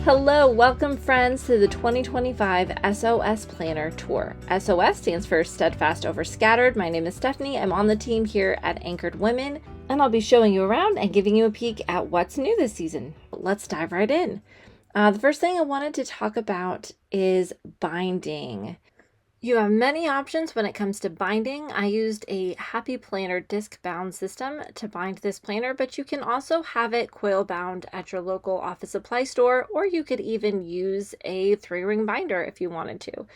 Hello, welcome friends to the 2025 S.O.S Planner Tour. S.O.S stands for Steadfast Over Scattered. My name is Stephanie. I'm on the team here at Anchored Women, and I'll be showing you around and giving you a peek at what's new this season. Let's dive right in. The first thing I wanted to talk about is binding. You have many options when it comes to binding. I used a Happy Planner disc bound system to bind this planner, but you can also have it coil bound at your local office supply store, or you could even use a 3-ring binder if you wanted to.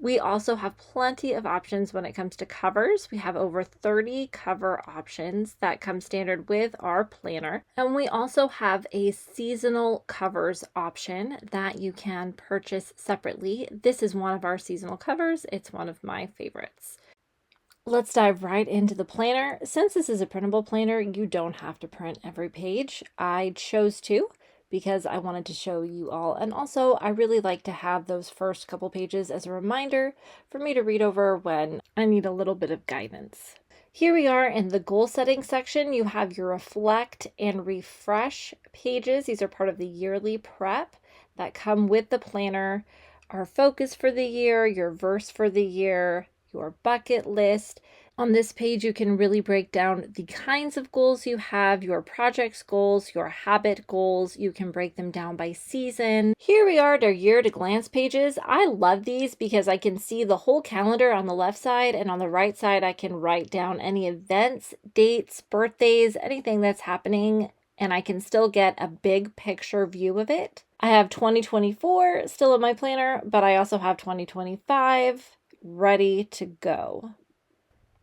We also have plenty of options when it comes to covers. We have over 30 cover options that come standard with our planner. And we also have a seasonal covers option that you can purchase separately. This is one of our seasonal covers. It's one of my favorites. Let's dive right into the planner. Since this is a printable planner, you don't have to print every page. I chose to, because I wanted to show you all. And also, I really like to have those first couple pages as a reminder for me to read over when I need a little bit of guidance. Here we are in the goal setting section. You have your reflect and refresh pages. These are part of the yearly prep that come with the planner. Our focus for the year, your verse for the year, your bucket list. On this page, you can really break down the kinds of goals you have, your projects goals, your habit goals. You can break them down by season. Here we are at our year to glance pages. I love these because I can see the whole calendar on the left side, and on the right side, I can write down any events, dates, birthdays, anything that's happening, and I can still get a big picture view of it. I have 2024 still in my planner, but I also have 2025 ready to go.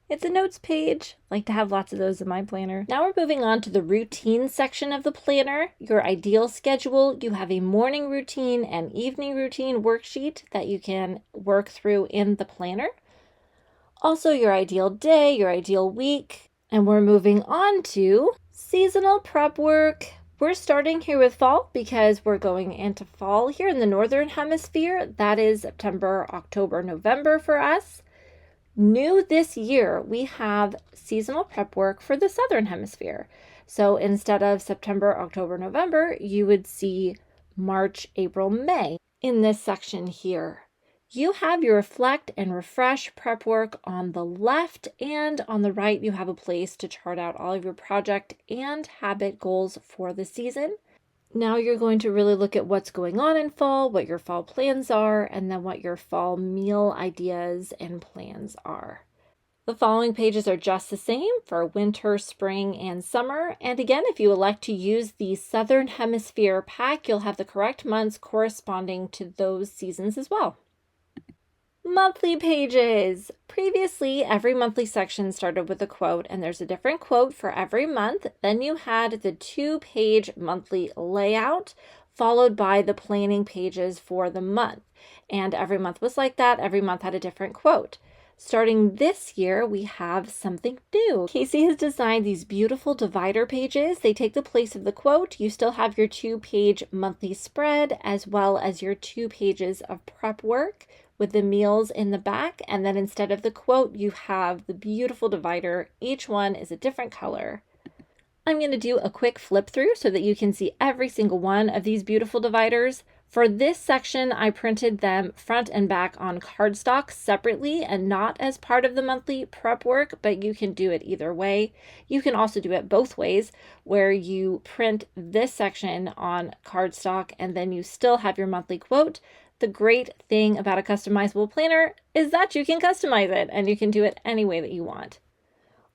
It's a notes page. I like to have lots of those in my planner. Now we're moving on to the routine section of the planner. Your ideal schedule. You have a morning routine and evening routine worksheet that you can work through in the planner. Also your ideal day, your ideal week. And we're moving on to seasonal prep work. We're starting here with fall because we're going into fall here in the Northern Hemisphere. That is September, October, November for us. New this year, we have seasonal prep work for the Southern Hemisphere. So instead of September, October, November, you would see March, April, May in this section here. You have your reflect and refresh prep work on the left, and on the right, you have a place to chart out all of your project and habit goals for the season. Now you're going to really look at what's going on in fall, what your fall plans are, and then what your fall meal ideas and plans are. The following pages are just the same for winter, spring, and summer. And again, if you elect to use the Southern Hemisphere pack, you'll have the correct months corresponding to those seasons as well. Monthly pages. Previously, every monthly section started with a quote, and there's a different quote for every month. Then you had the 2-page monthly layout, followed by the planning pages for the month. And every month was like that. Every month had a different quote. Starting this year, we have something new. Casey has designed these beautiful divider pages. They take the place of the quote. You still have your 2-page monthly spread, as well as your 2 pages of prep work with the meals in the back. And then instead of the quote, you have the beautiful divider. Each one is a different color. I'm going to do a quick flip through so that you can see every single one of these beautiful dividers. For this section, I printed them front and back on cardstock separately and not as part of the monthly prep work, but you can do it either way. You can also do it both ways, where you print this section on cardstock and then you still have your monthly quote. The great thing about a customizable planner is that you can customize it and you can do it any way that you want.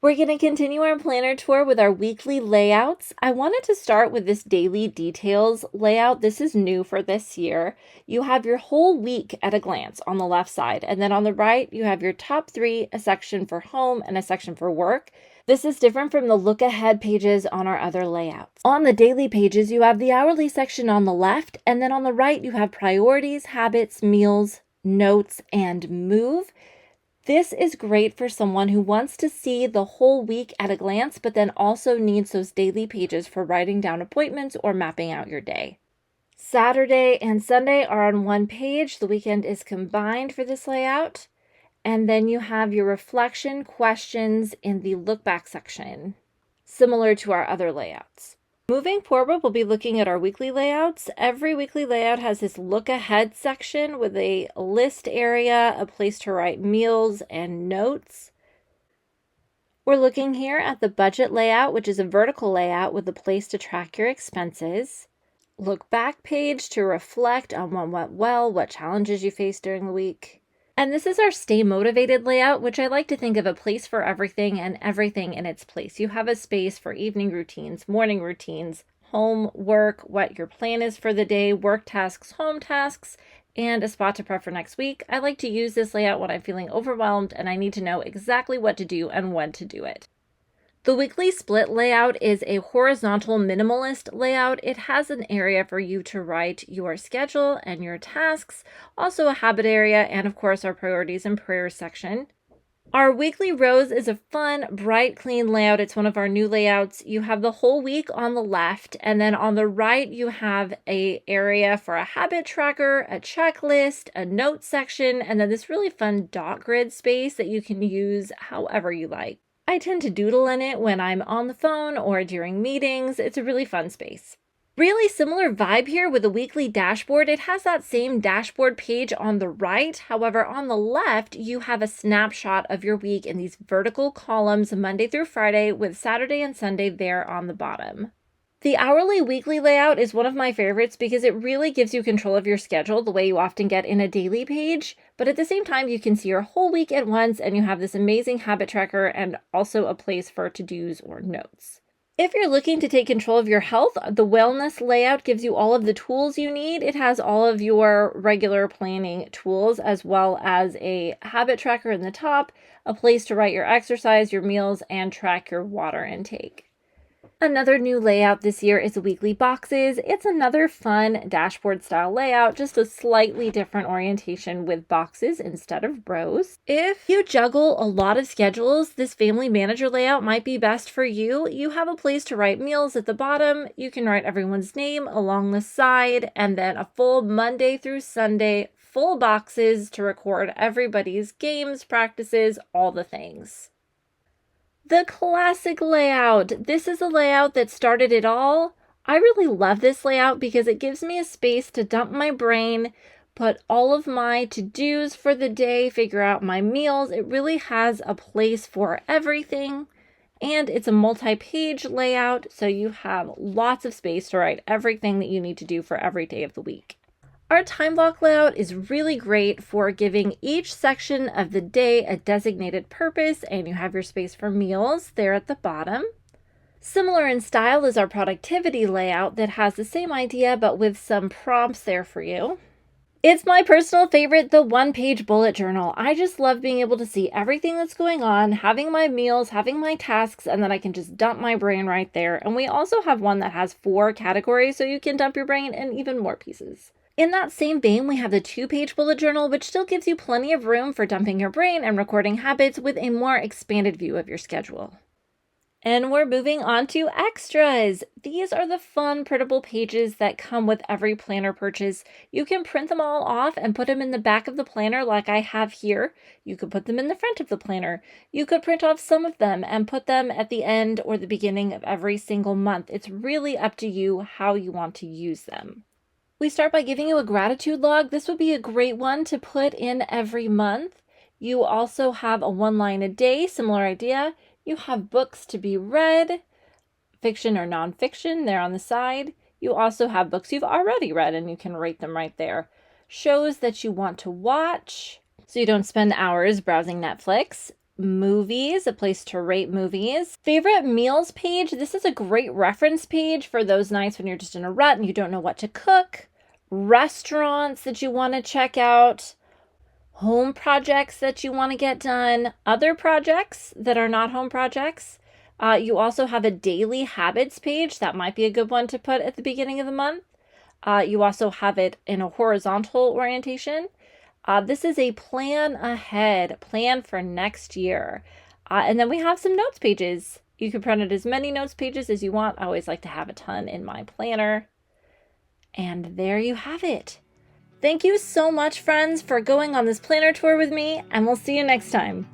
We're going to continue our planner tour with our weekly layouts. I wanted to start with this daily details layout. This is new for this year. You have your whole week at a glance on the left side, and then on the right, you have your top 3, a section for home and a section for work. This is different from the look ahead pages on our other layouts. On the daily pages, you have the hourly section on the left, and then on the right, you have priorities, habits, meals, notes, and move. This is great for someone who wants to see the whole week at a glance, but then also needs those daily pages for writing down appointments or mapping out your day. Saturday and Sunday are on one page. The weekend is combined for this layout. And then you have your reflection questions in the look back section, similar to our other layouts. Moving forward, we'll be looking at our weekly layouts. Every weekly layout has this look ahead section with a list area, a place to write meals and notes. We're looking here at the budget layout, which is a vertical layout with a place to track your expenses. Look back page to reflect on what went well, what challenges you faced during the week. And this is our stay motivated layout, which I like to think of a place for everything and everything in its place. You have a space for evening routines, morning routines, home, work, what your plan is for the day, work tasks, home tasks, and a spot to prep for next week. I like to use this layout when I'm feeling overwhelmed and I need to know exactly what to do and when to do it. The weekly split layout is a horizontal minimalist layout. It has an area for you to write your schedule and your tasks, also a habit area, and of course our priorities and prayers section. Our weekly rows is a fun, bright, clean layout. It's one of our new layouts. You have the whole week on the left, and then on the right you have an area for a habit tracker, a checklist, a note section, and then this really fun dot grid space that you can use however you like. I tend to doodle in it when I'm on the phone or during meetings. It's a really fun space. Really similar vibe here with the weekly dashboard. It has that same dashboard page on the right. However, on the left, you have a snapshot of your week in these vertical columns, Monday through Friday, with Saturday and Sunday there on the bottom. The hourly weekly layout is one of my favorites because it really gives you control of your schedule the way you often get in a daily page, but at the same time you can see your whole week at once and you have this amazing habit tracker and also a place for to-dos or notes. If you're looking to take control of your health, the wellness layout gives you all of the tools you need. It has all of your regular planning tools as well as a habit tracker in the top, a place to write your exercise, your meals, and track your water intake. Another new layout this year is the weekly boxes. It's another fun dashboard style layout, just a slightly different orientation with boxes instead of rows. If you juggle a lot of schedules, this family manager layout might be best for you. You have a place to write meals at the bottom. You can write everyone's name along the side, and then a full Monday through Sunday full boxes to record everybody's games, practices, all the things. The classic layout. This is a layout that started it all. I really love this layout because it gives me a space to dump my brain, put all of my to-dos for the day, figure out my meals. It really has a place for everything. And it's a multi-page layout, so you have lots of space to write everything that you need to do for every day of the week. Our time block layout is really great for giving each section of the day a designated purpose, and you have your space for meals there at the bottom. Similar in style is our productivity layout that has the same idea but with some prompts there for you. It's my personal favorite, the one-page bullet journal. I just love being able to see everything that's going on, having my meals, having my tasks, and then I can just dump my brain right there. And we also have one that has 4 categories, so you can dump your brain in even more pieces. In that same vein, we have the 2-page bullet journal, which still gives you plenty of room for dumping your brain and recording habits with a more expanded view of your schedule. And we're moving on to extras. These are the fun printable pages that come with every planner purchase. You can print them all off and put them in the back of the planner like I have here. You could put them in the front of the planner. You could print off some of them and put them at the end or the beginning of every single month. It's really up to you how you want to use them. We start by giving you a gratitude log. This would be a great one to put in every month. You also have a 1 line a day, similar idea. You have books to be read, fiction or nonfiction there on the side. You also have books you've already read and you can rate them right there. Shows that you want to watch so you don't spend hours browsing Netflix. Movies, a place to rate movies. Favorite meals page. This is a great reference page for those nights when you're just in a rut and you don't know what to cook. Restaurants that you want to check out, home projects that you want to get done, other projects that are not home projects. You also have a daily habits page. That might be a good one to put at the beginning of the month. You also have it in a horizontal orientation. This is a plan ahead, plan for next year. And then we have some notes pages. You can print out as many notes pages as you want. I always like to have a ton in my planner. And there you have it. Thank you so much, friends, for going on this planner tour with me, and we'll see you next time.